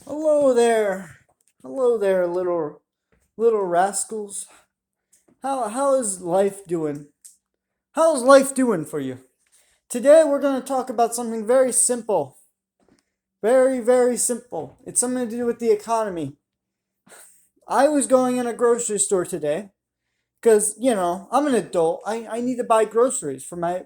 Hello there. Hello there, little rascals. How is life doing? How's life doing for you? Today we're going to talk about something very simple. Very simple. It's something to do with the economy. I was going in a grocery store today because, I'm an adult. I need to buy groceries for my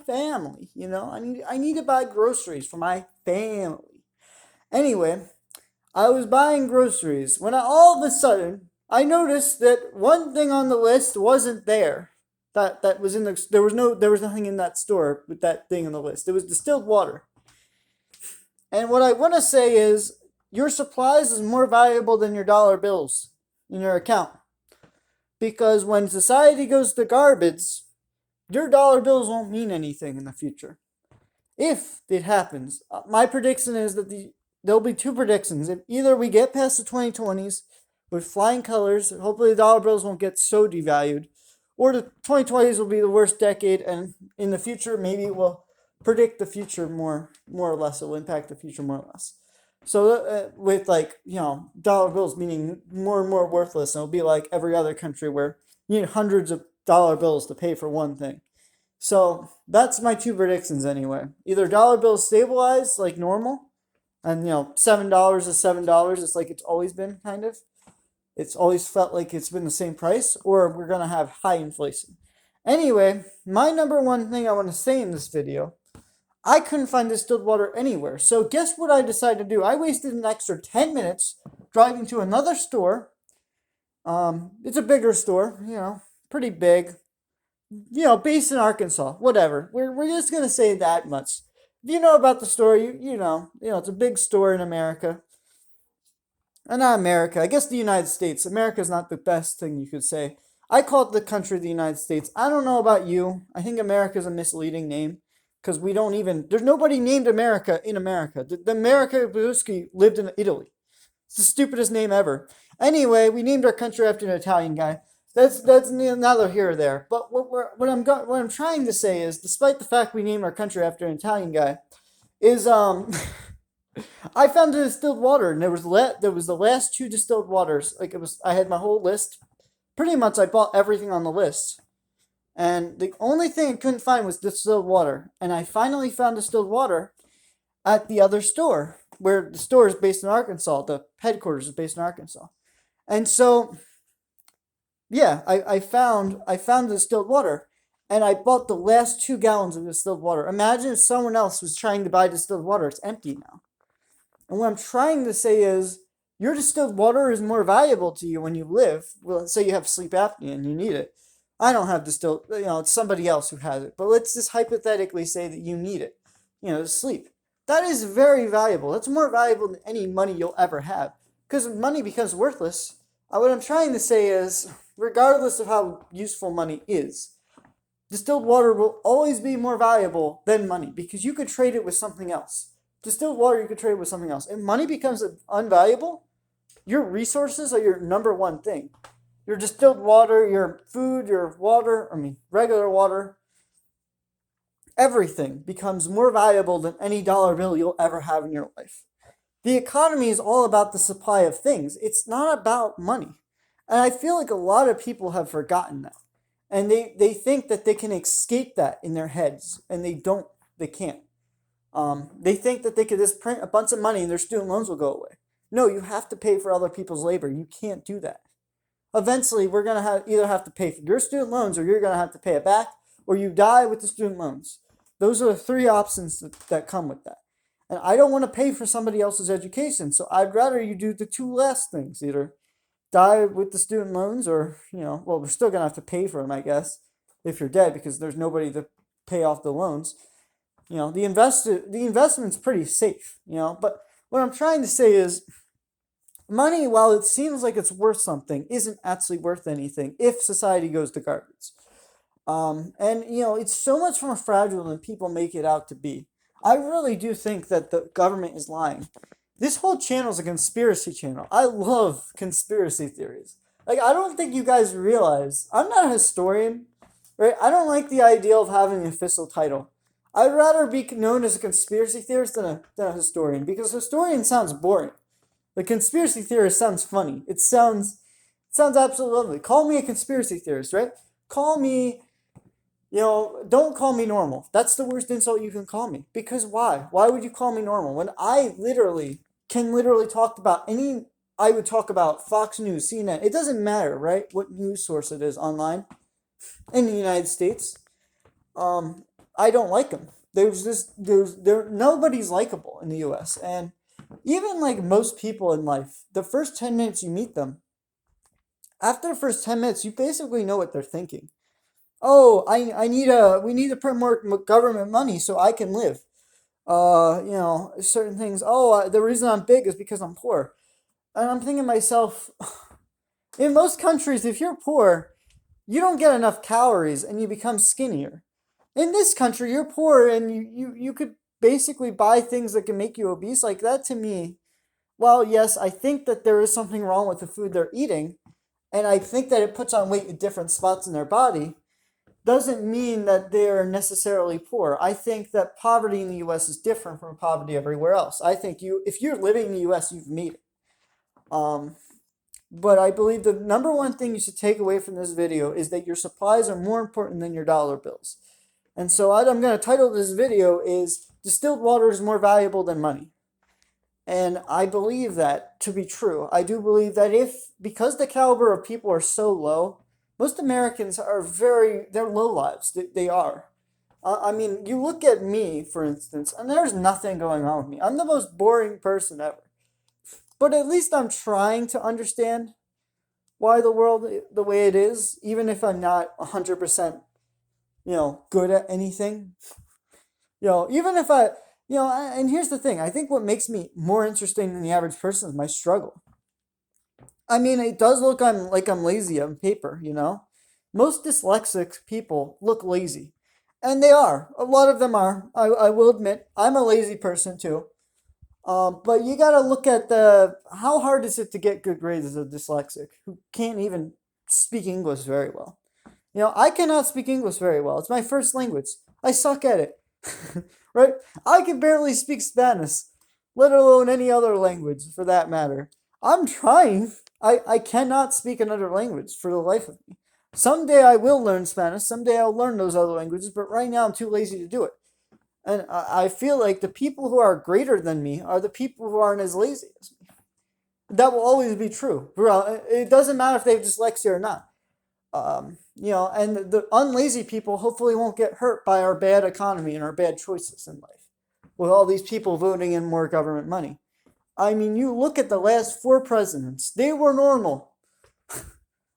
family, I need to buy groceries for my family. Anyway, I was buying groceries when all of a sudden I noticed that one thing on the list wasn't there. That was in there was nothing in that store with that thing on the list. It was distilled water. And what I want to say is your supplies is more valuable than your dollar bills in your account. Because when society goes to garbage, your dollar bills won't mean anything in the future. If it happens, my prediction is that there'll be two predictions. If either we get past the 2020s with flying colors, hopefully the dollar bills won't get so devalued, or the 2020s will be the worst decade, and in the future maybe it will predict the future more or less. It will impact the future more or less. So with dollar bills meaning more and more worthless, and it'll be like every other country where you need hundreds of dollar bills to pay for one thing. So that's my two predictions anyway. Either dollar bills stabilize like normal, and $7 is $7. It's like it's always been kind of. It's always felt like it's been the same price, or we're gonna have high inflation. Anyway, my number one thing I want to say in this video, I couldn't find distilled water anywhere. So guess what I decided to do? I wasted an extra 10 minutes driving to another store. It's a bigger store, pretty big, based in Arkansas, whatever. We're just gonna say that much. If you know about the store, it's a big store in America. Not America, I guess the United States. America's not the best thing you could say. I call it the country of the United States. I don't know about you. I think America's a misleading name because there's nobody named America in America. The America Vespucci lived in Italy. It's the stupidest name ever. Anyway, we named our country after an Italian guy. That's neither here or there. But what I'm trying to say is, despite the fact we named our country after an Italian guy, is I found a distilled water, and there was the last two distilled waters. I had my whole list. Pretty much, I bought everything on the list, and the only thing I couldn't find was distilled water. And I finally found distilled water at the other store, where the store is based in Arkansas. The headquarters is based in Arkansas, and so yeah, I found distilled water, and I bought the last 2 gallons of distilled water. Imagine if someone else was trying to buy distilled water; it's empty now. And what I'm trying to say is, your distilled water is more valuable to you when you live. Well, let's say you have sleep apnea and you need it. I don't have distilled, it's somebody else who has it. But let's just hypothetically say that you need it, to sleep. That is very valuable. That's more valuable than any money you'll ever have. Because money becomes worthless. What I'm trying to say is, regardless of how useful money is, distilled water will always be more valuable than money because you could trade it with something else. Distilled water you could trade with something else. If money becomes unvaluable, your resources are your number one thing. Your distilled water, your food, your water, regular water, everything becomes more valuable than any dollar bill you'll ever have in your life. The economy is all about the supply of things. It's not about money. And I feel like a lot of people have forgotten that. And they think that they can escape that in their heads, and they don't. They can't. They think that they could just print a bunch of money and their student loans will go away. No, you have to pay for other people's labor. You can't do that. Eventually, we're going to either have to pay for your student loans, or you're going to have to pay it back, or you die with the student loans. Those are the three options that come with that. And I don't want to pay for somebody else's education, so I'd rather you do the two last things. Either die with the student loans, or, we're still going to have to pay for them, I guess, if you're dead, because there's nobody to pay off the loans. The investment's pretty safe, but what I'm trying to say is, money, while it seems like it's worth something, isn't actually worth anything if society goes to garbage. It's so much more fragile than people make it out to be. I really do think that the government is lying. This whole channel is a conspiracy channel. I love conspiracy theories. I don't think you guys realize, I'm not a historian, right? I don't like the idea of having an official title. I'd rather be known as a conspiracy theorist than a historian, because historian sounds boring. The conspiracy theorist sounds funny. It sounds absolutely lovely. Call me a conspiracy theorist, right? Call me, don't call me normal. That's the worst insult you can call me. Because why? Why would you call me normal when I literally talk about I would talk about Fox News, CNN. It doesn't matter, right? What news source it is online in the United States. Um, I don't like them. Nobody's likable in the U.S. And even like most people in life, the first 10 minutes you meet them, after the first 10 minutes, you basically know what they're thinking. Oh, we need to print more government money so I can live. Certain things. Oh, the reason I'm big is because I'm poor. And I'm thinking to myself, in most countries, if you're poor, you don't get enough calories and you become skinnier. In this country, you're poor and you could basically buy things that can make you obese. Like that to me, well, yes, I think that there is something wrong with the food they're eating, and I think that it puts on weight in different spots in their body, doesn't mean that they're necessarily poor. I think that poverty in the US is different from poverty everywhere else. I think if you're living in the US, you've made it. Um, but I believe the number one thing you should take away from this video is that your supplies are more important than your dollar bills. And so what I'm going to title this video is Distilled Water is More Valuable Than Money. And I believe that to be true. I do believe that because the caliber of people are so low, most Americans they're low lives. They are. I mean, you look at me, for instance, and there's nothing going on with me. I'm the most boring person ever. But at least I'm trying to understand why the world the way it is, even if I'm not 100%, good at anything. Even if and here's the thing. I think what makes me more interesting than the average person is my struggle. I mean, it does look like I'm lazy on paper, Most dyslexic people look lazy. And they are. A lot of them are. I will admit, I'm a lazy person too. But you gotta look at how hard is it to get good grades as a dyslexic who can't even speak English very well. I cannot speak English very well. It's my first language. I suck at it. Right? I can barely speak Spanish, let alone any other language for that matter. I'm trying. I cannot speak another language for the life of me. Someday I will learn Spanish. Someday I'll learn those other languages, but right now I'm too lazy to do it. And I feel like the people who are greater than me are the people who aren't as lazy as me. That will always be true. It doesn't matter if they have dyslexia or not. And the unlazy people hopefully won't get hurt by our bad economy and our bad choices in life with all these people voting in more government money. I mean, you look at the last 4 presidents, they were normal.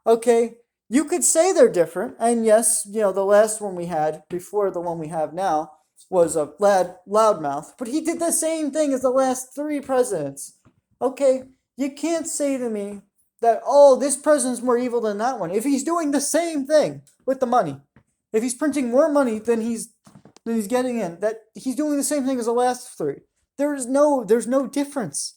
Okay, you could say they're different, and yes, the last one we had before the one we have now was a loudmouth, but he did the same thing as the last 3 presidents. Okay, you can't say to me that, oh, this president's more evil than that one if he's doing the same thing with the money. If he's printing more money than he's getting in, that he's doing the same thing as the last 3. There's no difference.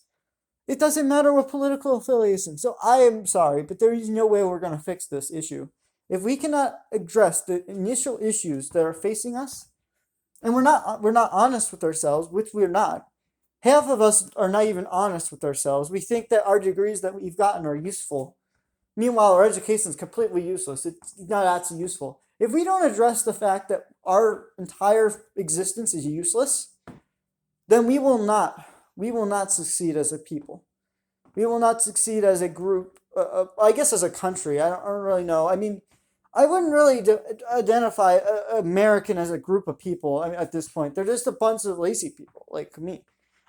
It doesn't matter what political affiliation. So I am sorry, but there is no way we're going to fix this issue. If we cannot address the initial issues that are facing us, and we're not honest with ourselves, which we're not. Half of us are not even honest with ourselves. We think that our degrees that we've gotten are useful. Meanwhile, our education is completely useless. It's not actually useful. If we don't address the fact that our entire existence is useless, then we will not succeed as a people. We will not succeed as a group. I guess as a country. I don't really know. I mean, I wouldn't really identify American as a group of people. I mean, at this point, they're just a bunch of lazy people like me.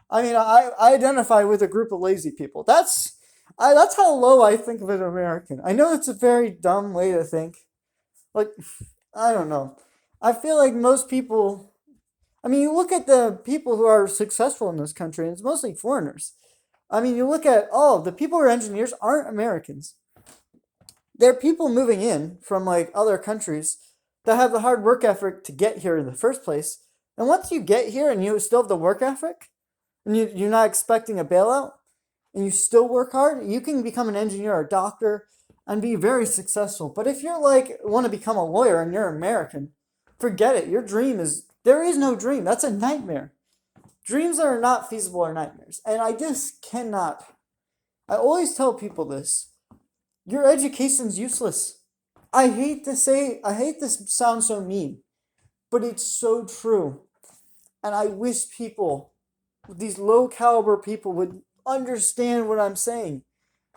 I mean, I identify with a group of lazy people. That's how low I think of an American. I know it's a very dumb way to think. Like, I don't know. I feel like most people. I mean, you look at the people who are successful in this country, and it's mostly foreigners. I mean, you look at the people who are engineers aren't Americans. They're people moving in from like other countries that have the hard work ethic to get here in the first place. And once you get here and you still have the work ethic, and you're not expecting a bailout, and you still work hard, you can become an engineer or a doctor and be very successful. But if you're want to become a lawyer and you're American, forget it. Your dream there is no dream. That's a nightmare. Dreams that are not feasible are nightmares. And I just cannot I always tell people this. Your education's useless. I hate this sound so mean, but it's so true. And I wish people, these low caliber people, would understand what I'm saying.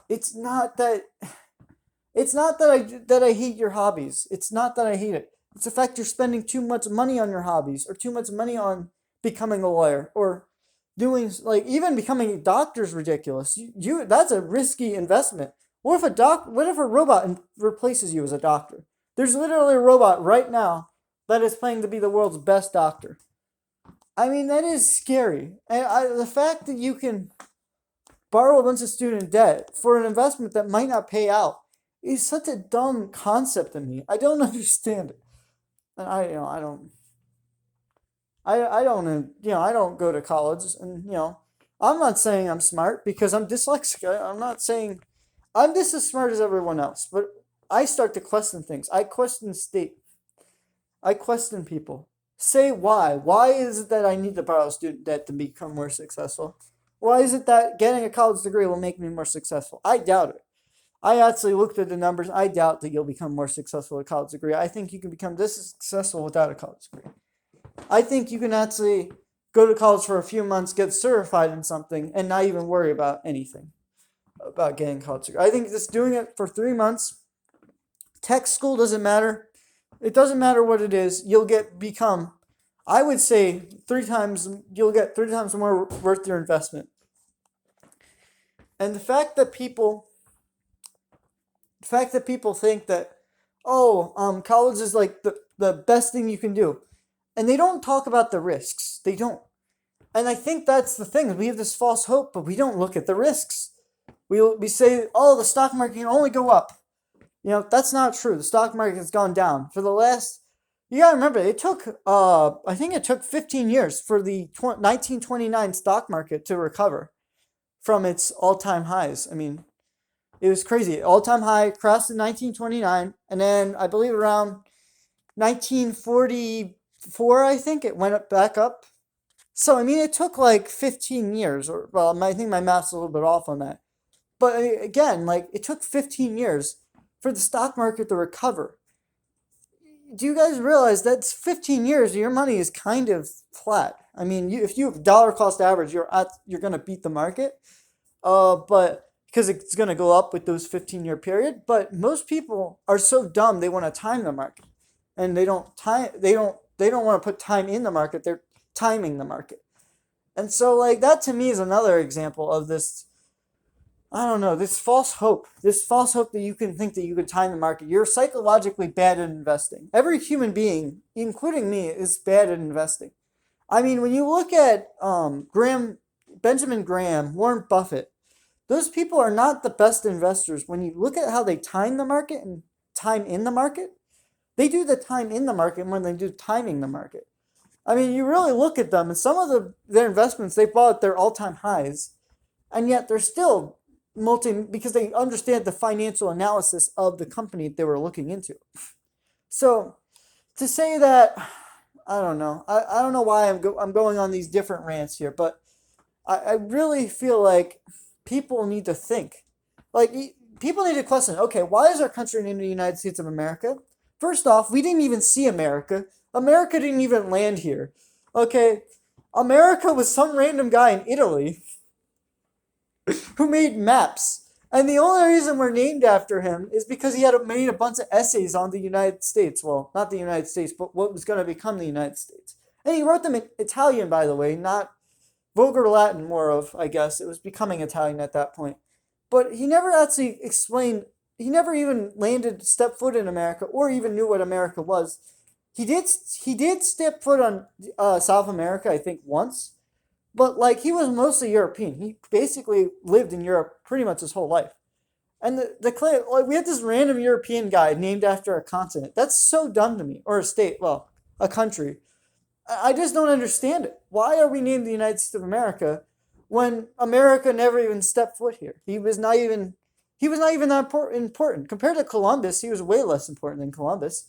It's not that I hate your hobbies. It's not that I hate it. It's the fact you're spending too much money on your hobbies or too much money on becoming a lawyer or doing like even becoming a doctor is ridiculous. You that's a risky investment. What if a robot replaces you as a doctor? There's literally a robot right now that is playing to be the world's best doctor. I mean, that is scary. The fact that you can borrow a bunch of student debt for an investment that might not pay out is such a dumb concept to me. I don't understand it. And I don't, I don't go to college and, I'm not saying I'm smart because I'm dyslexic. I'm not saying I'm just as smart as everyone else, but I start to question things. I question state. I question people. Say why. Why is it that I need to borrow student debt to become more successful? Why is it that getting a college degree will make me more successful? I doubt it. I actually looked at the numbers. I doubt that you'll become more successful with a college degree. I think you can become this successful without a college degree. I think you can actually go to college for a few months, get certified in something, and not even worry about anything about getting a college degree. I think just doing it for 3 months, tech school doesn't matter. It doesn't matter what it is. I would say you'll get 3 times more worth your investment. And the fact that people think that, college is like the best thing you can do. And they don't talk about the risks. They don't. And I think that's the thing. We have this false hope, but we don't look at the risks. We say, the stock market can only go up. That's not true. The stock market has gone down. You gotta remember, I think it took 15 years for the 1929 stock market to recover from its all-time highs. I mean, it was crazy. All-time high crashed in 1929, and then I believe around 1944, I think it went back up. So I mean, it took like 15 years, I think my math's a little bit off on that. But again, like it took 15 years for the stock market to recover. Do you guys realize that's 15 years? Your money is kind of flat. I mean, if you have dollar cost average, you're gonna beat the market. But because it's gonna go up with those 15-year period. But most people are so dumb they want to time the market, and they don't want to put time in the market. They're timing the market, and so like that to me is another example of this. I don't know, this false hope that you can think that you can time the market. You're psychologically bad at investing. Every human being, including me, is bad at investing. I mean, when you look at Benjamin Graham, Warren Buffett, those people are not the best investors. When you look at how they time the market and time in the market, they do the time in the market more than they do timing the market. I mean, you really look at them, and some of their investments they bought at their all-time highs, and yet they're still because they understand the financial analysis of the company they were looking into. So to say that, I don't know. I don't know why I'm going on these different rants here, but I really feel like people need to think. Like, people need to question, okay, why is our country named the United States of America? First off, we didn't even see America. America didn't even land here. Okay, America was some random guy in Italy who made maps. And the only reason we're named after him is because he had made a bunch of essays on the United States. Well, not the United States, but what was going to become the United States. And he wrote them in Italian, by the way, not vulgar Latin, more of, I guess. It was becoming Italian at that point. But he never actually he never even stepped foot in America, or even knew what America was. He did step foot on South America, I think, once. But like he was mostly European. He basically lived in Europe pretty much his whole life. And the claim, like, we had this random European guy named after a continent. That's so dumb to me. Or a state, well, a country. I just don't understand it. Why are we named the United States of America when America never even stepped foot here? He was not even that important. Compared to Columbus, he was way less important than Columbus.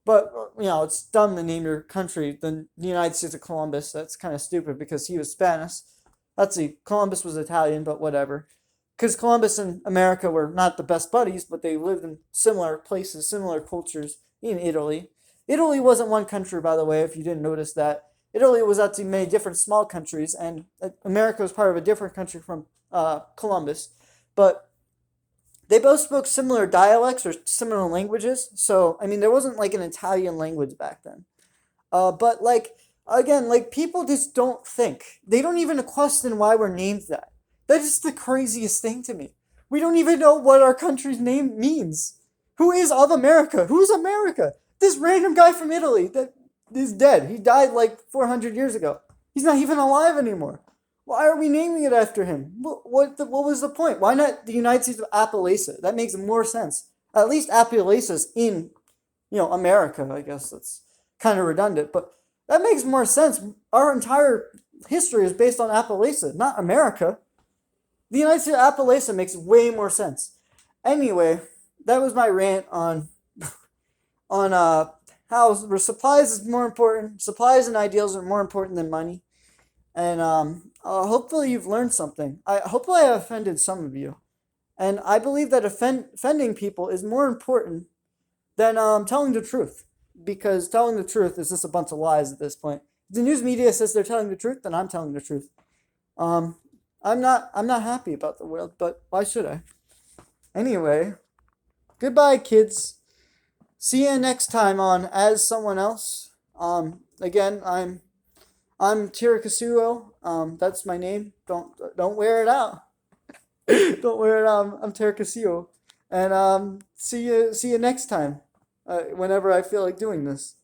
But, it's dumb to name your country the United States of Columbus. That's kind of stupid because he was Spanish. Columbus was Italian, but whatever. because Columbus and America were not the best buddies, but they lived in similar places, similar cultures in Italy. Italy wasn't one country, by the way, if you didn't notice that. Italy was actually many different small countries, and America was part of a different country from Columbus. But they both spoke similar dialects or similar languages. So, I mean, there wasn't like an Italian language back then. But like again, like people just don't think. They don't even question why we're named that. That is the craziest thing to me. We don't even know what our country's name means. Who is of America? Who's America? This random guy from Italy that is dead. He died like 400 years ago. He's not even alive anymore. Why are we naming it after him? What was the point? Why not the United States of Appalachia? That makes more sense. At least Appalachia's in, America. I guess that's kind of redundant, but that makes more sense. Our entire history is based on Appalachia, not America. The United States of Appalachia makes way more sense. Anyway, that was my rant on how supplies is more important. Supplies and ideals are more important than money. And hopefully you've learned something. Hopefully I have offended some of you. And I believe that offending people is more important than telling the truth. Because telling the truth is just a bunch of lies at this point. If the news media says they're telling the truth, then I'm telling the truth. I'm not happy about the world, but why should I? Anyway, goodbye, kids. See you next time on As Someone Else. Again, I'm Tiracasuo. That's my name. Don't wear it out. Don't wear it out. I'm Tiracasuo. And see you next time. Whenever I feel like doing this.